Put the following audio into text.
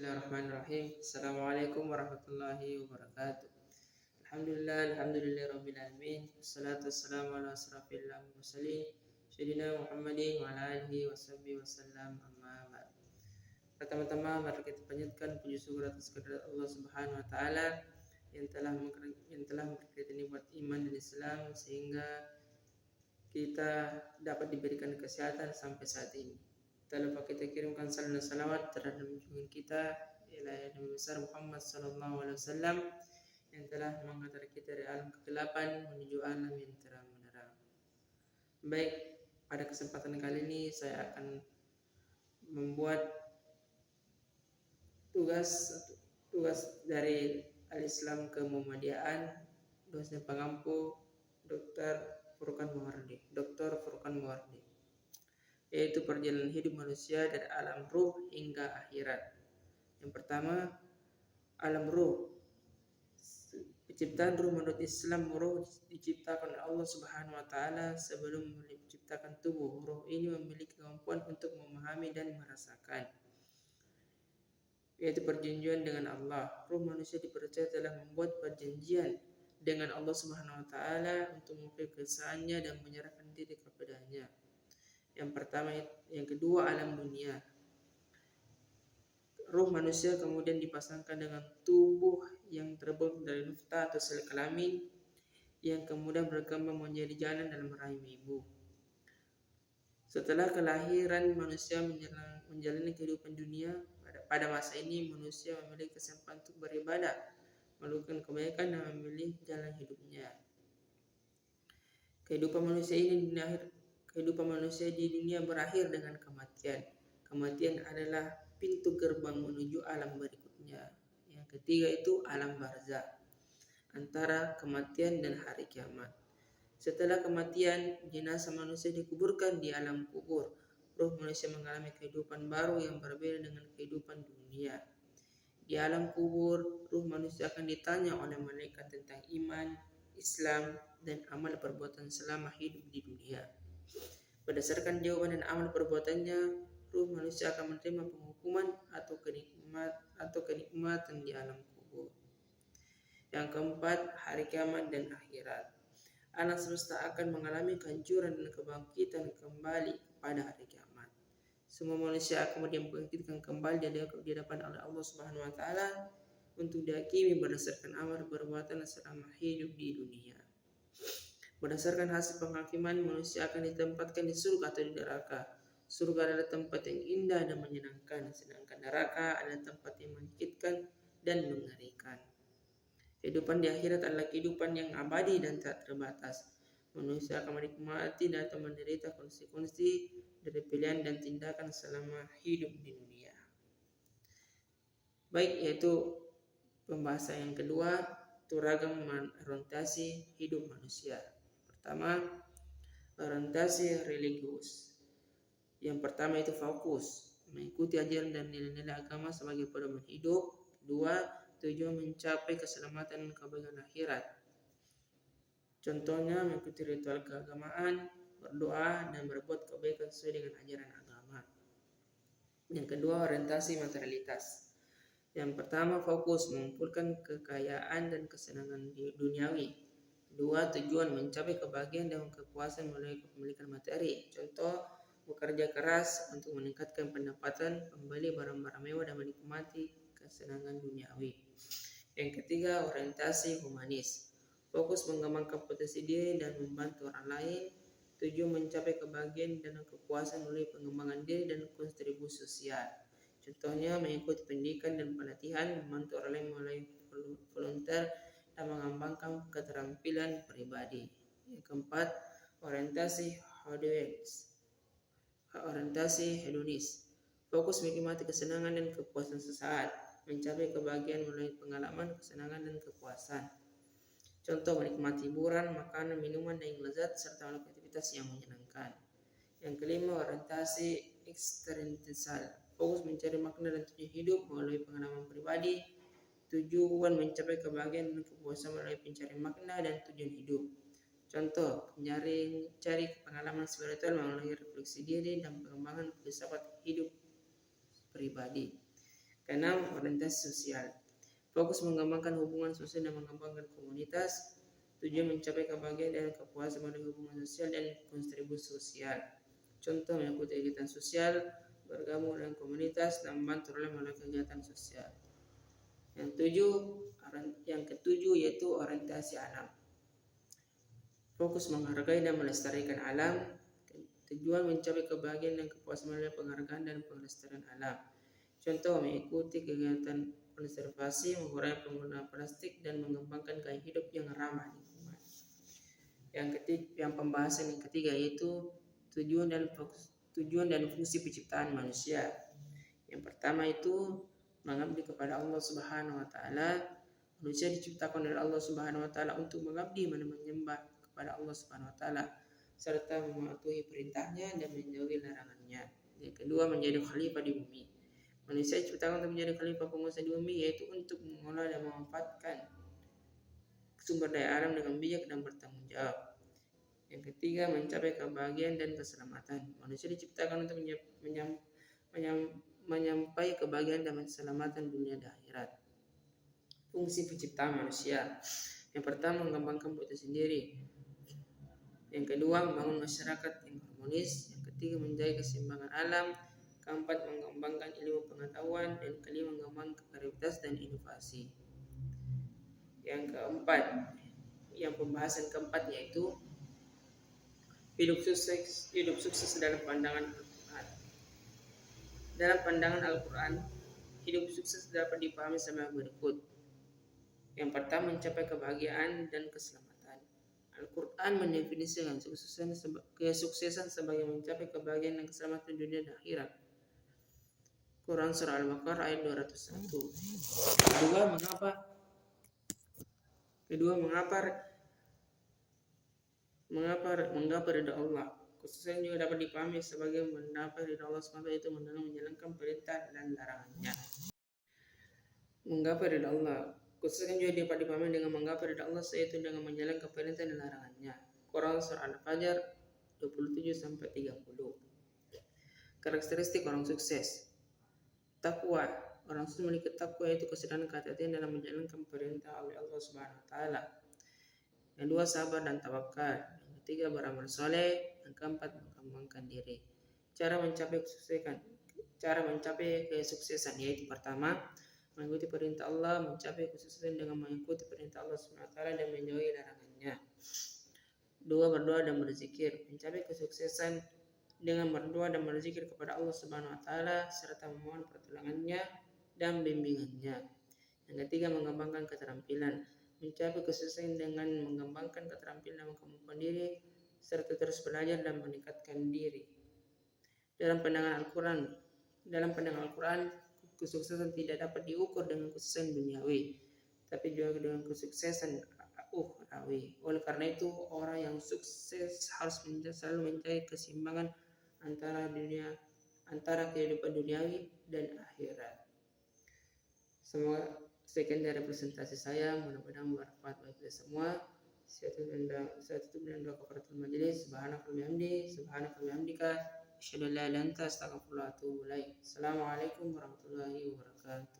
Bismillahirrahmanirrahim. Assalamualaikum warahmatullahi wabarakatuh. Alhamdulillah rabbil alamin. Wassalatu wassalamu ala asrafil mursalin sayyidina Muhammadin wa ala alihi washabbihi wasallam, amma ba'd. Pertama-tama mari kita panjatkan puji syukur atas kehadirat Allah Subhanahu wa taala yang telah memberikan nikmat iman dan Islam sehingga kita dapat diberikan kesehatan sampai saat ini. Tak lupa kita kirimkan salam dan salawat terhadap junjungan kita ialah Nabi besar Muhammad sallallahu alaihi wasallam yang telah mengantar kita dari alam kegelapan menuju alam yang terang benderang. Baik, pada kesempatan kali ini saya akan membuat tugas dari Al-Islam ke Muhammadiyaan, dosen pengampu Dr. Furqan Mawardi, yaitu perjalanan hidup manusia dari alam ruh hingga akhirat. Yang pertama, alam ruh. Penciptaan ruh menurut Islam, ruh diciptakan oleh Allah Subhanahu wa taala sebelum menciptakan tubuh. Ruh ini memiliki kemampuan untuk memahami dan merasakan, yaitu perjanjian dengan Allah. Ruh manusia dipercaya telah membuat perjanjian dengan Allah Subhanahu wa taala untuk mengukir kesaannya dan menyerahkan diri kepadanya. Yang kedua, alam dunia. Ruh manusia kemudian dipasangkan dengan tubuh yang terbentuk dari nutfah atau sel kelamin yang kemudian berkembang menjadi janin dalam rahim ibu. Setelah kelahiran, manusia menjalani kehidupan dunia. Pada masa ini manusia memiliki kesempatan untuk beribadah, melakukan kebaikan dan memilih jalan hidupnya. Kehidupan manusia di dunia berakhir dengan kematian. Kematian adalah pintu gerbang menuju alam berikutnya. Yang ketiga itu alam barzakh, antara kematian dan hari kiamat. Setelah kematian, jenazah manusia dikuburkan di alam kubur. Ruh manusia mengalami kehidupan baru yang berbeda dengan kehidupan dunia. Di alam kubur, ruh manusia akan ditanya oleh malaikat tentang iman, Islam, dan amal perbuatan selama hidup di dunia. Berdasarkan jawaban dan amal perbuatannya, ruh manusia akan menerima penghukuman atau kenikmatan di alam kubur. Yang keempat, hari kiamat dan akhirat. Alam semesta akan mengalami kehancuran dan kebangkitan kembali kepada hari kiamat. Semua manusia akan dibangkitkan kembali di depan Allah Subhanahu wa taala untuk dihakimi berdasarkan amal perbuatan selama hidup di dunia. Berdasarkan hasil penghakiman, manusia akan ditempatkan di surga atau di neraka. Surga adalah tempat yang indah dan menyenangkan, sedangkan neraka adalah tempat yang menyakitkan dan mengerikan. Kehidupan di akhirat adalah kehidupan yang abadi dan tak terbatas. Manusia akan menikmati dan menderita konsekuensi dari pilihan dan tindakan selama hidup di dunia. Baik, yaitu pembahasan yang kedua, ragam orientasi hidup manusia. Pertama, orientasi religius. Yang pertama itu fokus, mengikuti ajaran dan nilai-nilai agama sebagai pedoman hidup. Kedua, tujuan mencapai keselamatan dan kebaikan akhirat. Contohnya mengikuti ritual keagamaan, berdoa, dan berbuat kebaikan sesuai dengan ajaran agama. Yang kedua, orientasi materialitas. Yang pertama, fokus mengumpulkan kekayaan dan kesenangan duniawi. Kedua, tujuan mencapai kebahagiaan dan kepuasan melalui kepemilikan materi. Contoh, bekerja keras untuk meningkatkan pendapatan, membeli barang-barang mewah dan menikmati kesenangan duniawi. Yang ketiga, orientasi humanis. Fokus mengembangkan potensi diri dan membantu orang lain. Tujuan mencapai kebahagiaan dan kepuasan melalui pengembangan diri dan kontribusi sosial. Contohnya mengikuti pendidikan dan pelatihan, membantu orang lain melalui volunteer, dan mengembangkan keterampilan pribadi. Yang keempat, orientasi hedonis. Fokus menikmati kesenangan dan kepuasan sesaat, mencapai kebahagiaan melalui pengalaman, kesenangan, dan kepuasan. Contoh menikmati hiburan, makanan, minuman, dan yang lezat, serta melakukan aktivitas yang menyenangkan. Yang kelima, orientasi eksistensial. Fokus mencari makna dan tujuan hidup melalui pengalaman pribadi. Tujuan mencapai kebahagiaan dan kepuasan melalui pencarian makna dan tujuan hidup. Contoh, cari pengalaman spiritual melalui refleksi diri dan pengembangan filsafat hidup pribadi. Keenam, orientasi sosial. Fokus mengembangkan hubungan sosial dan mengembangkan komunitas. Tujuan mencapai kebahagiaan dan kepuasan pada hubungan sosial dan kontribusi sosial. Contoh mengikuti kegiatan sosial, bergabung dengan komunitas, dan membantu orang melalui kegiatan sosial. Yang ketujuh yaitu orientasi alam. Fokus menghargai dan melestarikan alam. Tujuan mencapai kebahagiaan dan kepuasan melalui penghargaan dan pelestarian alam. Contoh mengikuti kegiatan konservasi, mengurangi penggunaan plastik, dan mengembangkan gaya hidup yang ramah lingkungan. Yang pembahasan yang ketiga yaitu tujuan dan fungsi penciptaan manusia. Yang pertama itu mengabdi kepada Allah Subhanahu wa taala. Manusia diciptakan oleh Allah Subhanahu wa taala untuk mengabdi dan menyembah kepada Allah Subhanahu wa taala serta mematuhi perintahnya dan menjauhi larangannya. Yang kedua, menjadi khalifah di bumi. Manusia diciptakan untuk menjadi khalifah penguasa di bumi, yaitu untuk mengelola dan memanfaatkan sumber daya alam dengan bijak dan bertanggung jawab. Yang ketiga, mencapai kebahagiaan dan keselamatan. Manusia diciptakan untuk menyampai kebahagiaan dan keselamatan dunia dan akhirat. Fungsi penciptaan manusia. Yang pertama, mengembangkan diri sendiri. Yang kedua, membangun masyarakat yang harmonis. Yang ketiga, menjaga keseimbangan alam. Keempat, mengembangkan ilmu pengetahuan. Dan kelima, mengembangkan kreativitas dan inovasi. Yang keempat, yang pembahasan keempat yaitu hidup sukses dalam pandangan Al-Quran. Dalam pandangan Al-Quran, hidup sukses dapat dipahami sebagai berikut. Yang pertama, mencapai kebahagiaan dan keselamatan. Al-Quran mendefinisikan kesuksesan sebagai mencapai kebahagiaan dan keselamatan dunia dan akhirat. Quran Surah Al-Baqarah ayat 201. Kedua, mengapa ridha Allah. Kesuksesan juga dapat dipahami sebagai mendapat ridha Allah SWT, yaitu menjalankan perintah dan larangannya. Menggapai ridha Allah. Kesuksesan juga dapat dipahami dengan menggapai ridha Allah, yaitu dengan menjalankan perintah dan larangannya. Quran Surah Al-Fajr 27-30. Karakteristik orang sukses. Takwa. Orang sukses memiliki takwa, yaitu kesadaran kehati-hatian dalam menjalankan perintah oleh Allah Subhanahu wa taala. Yang dua, sabar dan tawakal. Yang ketiga, beramal soleh. Yang keempat, mengembangkan diri. Cara mencapai kesuksesan yaitu pertama, mengikuti perintah Allah. Mencapai kesuksesan dengan mengikuti perintah Allah Subhanahu wa taala dan menjauhi larangannya. Dua, berdoa dan berzikir. Mencapai kesuksesan dengan berdoa dan berzikir kepada Allah Subhanahu wa taala serta memohon pertolongannya dan bimbingannya. Yang ketiga, mengembangkan keterampilan. Mencapai kesuksesan dengan mengembangkan keterampilan dan kemampuan diri serta terus belajar dan meningkatkan diri. Dalam pandangan Al-Quran, kesuksesan tidak dapat diukur dengan kesuksesan duniawi, tapi juga dengan kesuksesan ukhrawi. Oleh karena itu, orang yang sukses harus selalu mencari keseimbangan antara kehidupan duniawi dan akhirat. Semoga sekian dari presentasi saya, mudah-mudahan bermanfaat bagi kita semua. Saya tutup dengan doa kafaratul majelis. Subhanakallahumma bihamdika asyhadu an la ilaha illa anta astaghfiruka wa atubu ilaik. Assalamualaikum warahmatullahi wabarakatuh.